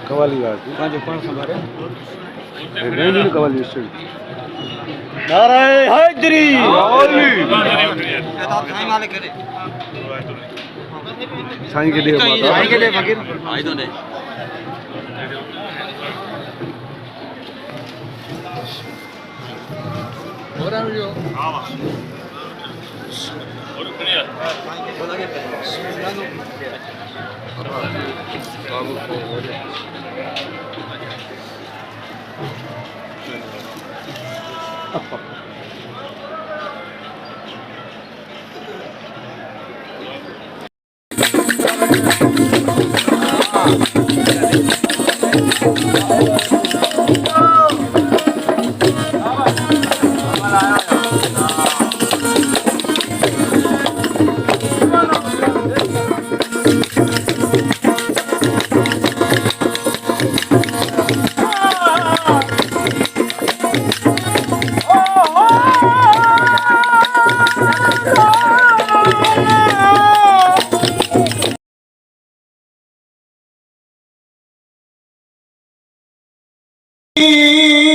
कवाली गाती कौन संभारे range qawwali study नाराय Hydari Sai के लिए माता साईं के लिए फकीर आई तो नहीं हो रहा है जो हां और बढ़िया बोला के Mīlī